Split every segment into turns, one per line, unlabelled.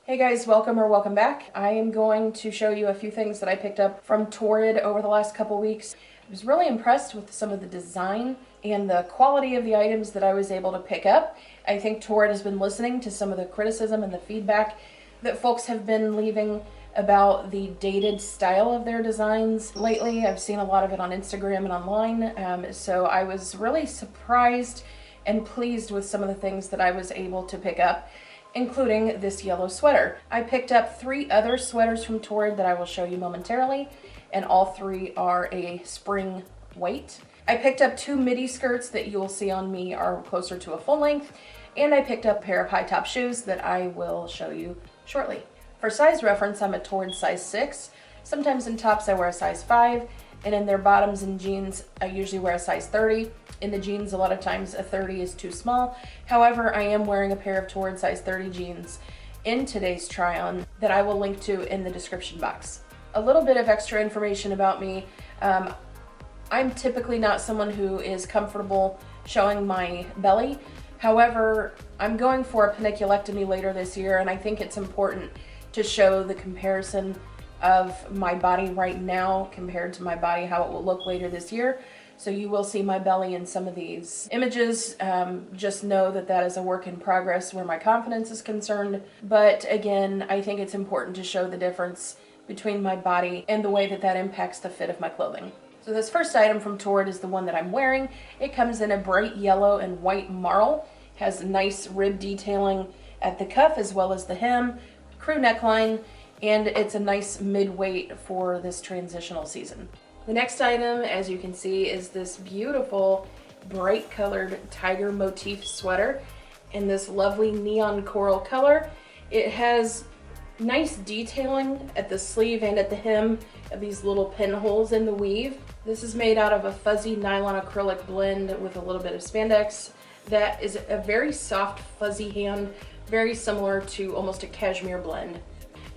Hey guys, welcome back. I am going to show you a few things that I picked up from Torrid over the last couple weeks. I was really impressed with some of the design and the quality of the items that I was able to pick up. I think Torrid has been listening to some of the criticism and the feedback that folks have been leaving about the dated style of their designs lately. I've seen a lot of it on Instagram and online, so I was really surprised and pleased with some of the things that I was able to pick up, including this yellow sweater. I picked up 3 other sweaters from Torrid that I will show you momentarily, and all 3 are a spring weight. I picked up 2 midi skirts that you will see on me are closer to a full length, and I picked up a pair of high top shoes that I will show you shortly. For size reference, I'm a Torrid size 6. Sometimes in tops I wear a size 5, and in their bottoms and jeans I usually wear a size 30. In the jeans, a lot of times a 30 is too small. However, I am wearing a pair of Torrid size 30 jeans in today's try-on that I will link to in the description box. A little bit of extra information about me. I'm typically not someone who is comfortable showing my belly. However, I'm going for a paniculectomy later this year, and I think it's important to show the comparison of my body right now compared to my body, how it will look later this year. So you will see my belly in some of these images. Just know that that is a work in progress where my confidence is concerned. But again, I think it's important to show the difference between my body and the way that that impacts the fit of my clothing. So this first item from Torrid is the one that I'm wearing. It comes in a bright yellow and white marl, has nice rib detailing at the cuff as well as the hem, crew neckline, and it's a nice mid-weight for this transitional season. The next item, as you can see, is this beautiful bright colored tiger motif sweater in this lovely neon coral color. It has nice detailing at the sleeve and at the hem of these little pinholes in the weave. This is made out of a fuzzy nylon acrylic blend with a little bit of spandex. That is a very soft fuzzy hand, very similar to almost a cashmere blend.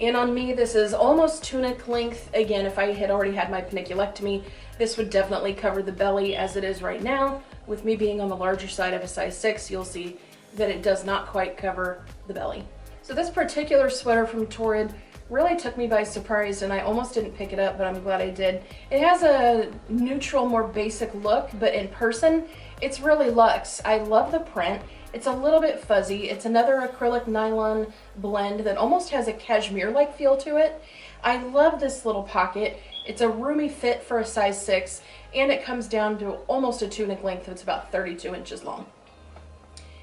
And on me, this is almost tunic length. Again, if I had already had my paniculectomy, this would definitely cover the belly as it is right now. With me being on the larger side of a size 6, you'll see that it does not quite cover the belly. So this particular sweater from Torrid really took me by surprise, and I almost didn't pick it up, but I'm glad I did. It has a neutral, more basic look, but in person, it's really luxe. I love the print. It's a little bit fuzzy. It's another acrylic nylon blend that almost has a cashmere-like feel to it. I love this little pocket. It's a roomy fit for a size 6, and it comes down to almost a tunic length. It's about 32 inches long.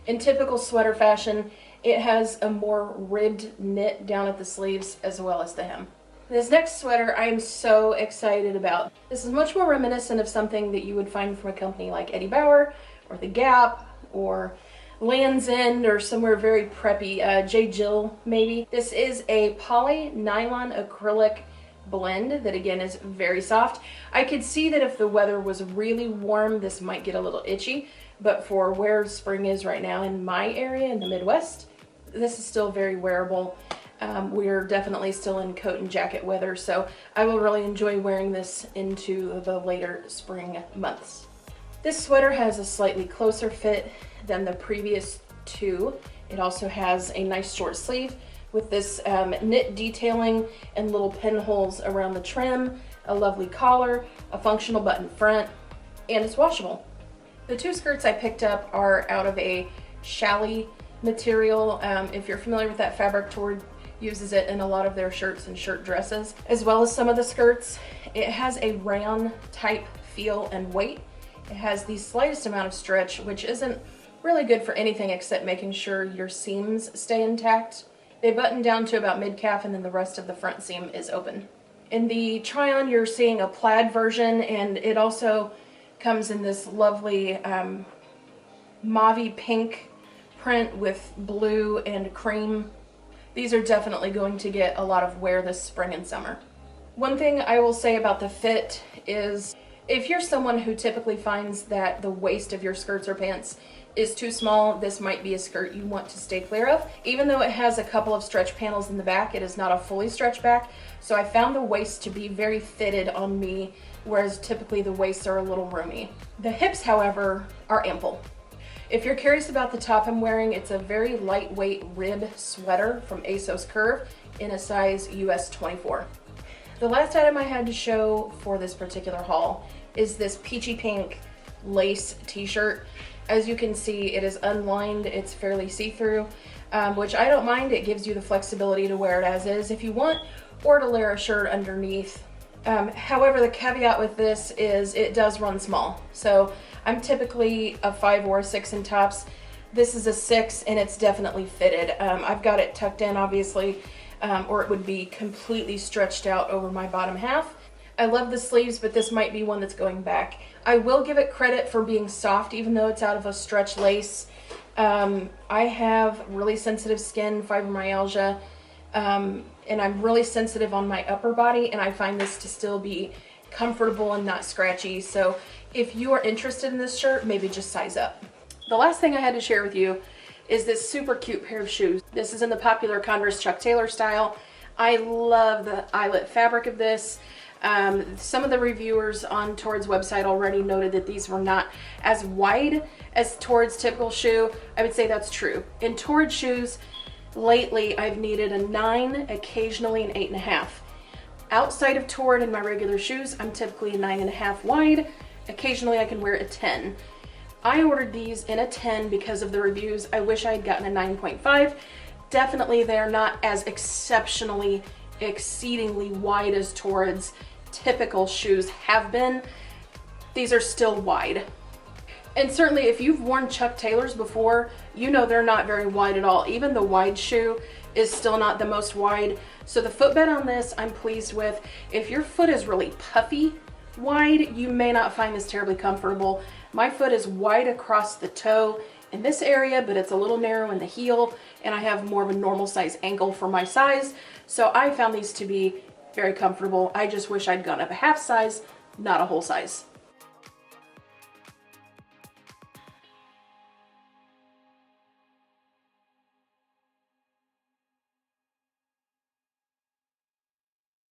In typical sweater fashion, it has a more ribbed knit down at the sleeves as well as the hem. This next sweater I am so excited about. This is much more reminiscent of something that you would find from a company like Eddie Bauer or The Gap or Land's End or somewhere very preppy, J. Jill maybe. This is a poly nylon acrylic blend that again is very soft. I could see that if the weather was really warm, this might get a little itchy, but for where spring is right now in my area in the Midwest, this is still very wearable. We're definitely still in coat and jacket weather, so I will really enjoy wearing this into the later spring months. This sweater has a slightly closer fit than the previous 2. It also has a nice short sleeve with this knit detailing and little pinholes around the trim, a lovely collar, a functional button front, and it's washable. The 2 skirts I picked up are out of a challis material. If you're familiar with that fabric, Torrid uses it in a lot of their shirts and shirt dresses, as well as some of the skirts. It has a rayon type feel and weight. It has the slightest amount of stretch, which isn't really good for anything except making sure your seams stay intact. They button down to about mid-calf, and then the rest of the front seam is open. In the try-on, you're seeing a plaid version, and it also comes in this lovely mauve pink print with blue and cream. These are definitely going to get a lot of wear this spring and summer. One thing I will say about the fit is if you're someone who typically finds that the waist of your skirts or pants is too small, this might be a skirt you want to stay clear of. Even though it has a couple of stretch panels in the back, it is not a fully stretched back, so I found the waist to be very fitted on me, whereas typically the waists are a little roomy. The hips, however, are ample. If you're curious about the top I'm wearing, it's a very lightweight rib sweater from ASOS Curve in a size US 24. The last item I had to show for this particular haul is this peachy pink lace t-shirt. As you can see, it is unlined, it's fairly see-through, which I don't mind. It gives you the flexibility to wear it as is if you want, or to layer a shirt underneath. However, the caveat with this is it does run small. So I'm typically a 5 or a 6 in tops. This is a 6 and it's definitely fitted. I've got it tucked in, obviously, or it would be completely stretched out over my bottom half. I love the sleeves, but this might be one that's going back. I will give it credit for being soft, even though it's out of a stretch lace. I have really sensitive skin, fibromyalgia, and I'm really sensitive on my upper body, and I find this to still be comfortable and not scratchy. So if you are interested in this shirt, maybe just size up. The last thing I had to share with you is this super cute pair of shoes. This is in the popular Converse Chuck Taylor style. I love the eyelet fabric of this. Some of the reviewers on Torrid's website already noted that these were not as wide as Torrid's typical shoe. I would say that's true. In Torrid shoes, lately I've needed a 9, occasionally an 8.5. Outside of Torrid in my regular shoes, I'm typically a 9.5 wide. Occasionally I can wear a 10. I ordered these in a 10 because of the reviews. I wish I had gotten a 9.5. Definitely they're not as exceptionally, exceedingly wide as Torrid's typical shoes have been. These are still wide. And certainly if you've worn Chuck Taylors before, you know they're not very wide at all. Even the wide shoe is still not the most wide. So the footbed on this, I'm pleased with. If your foot is really puffy wide, you may not find this terribly comfortable. My foot is wide across the toe in this area, but it's a little narrow in the heel, and I have more of a normal size ankle for my size. So I found these to be very comfortable. I just wish I'd gone up a half size, not a whole size.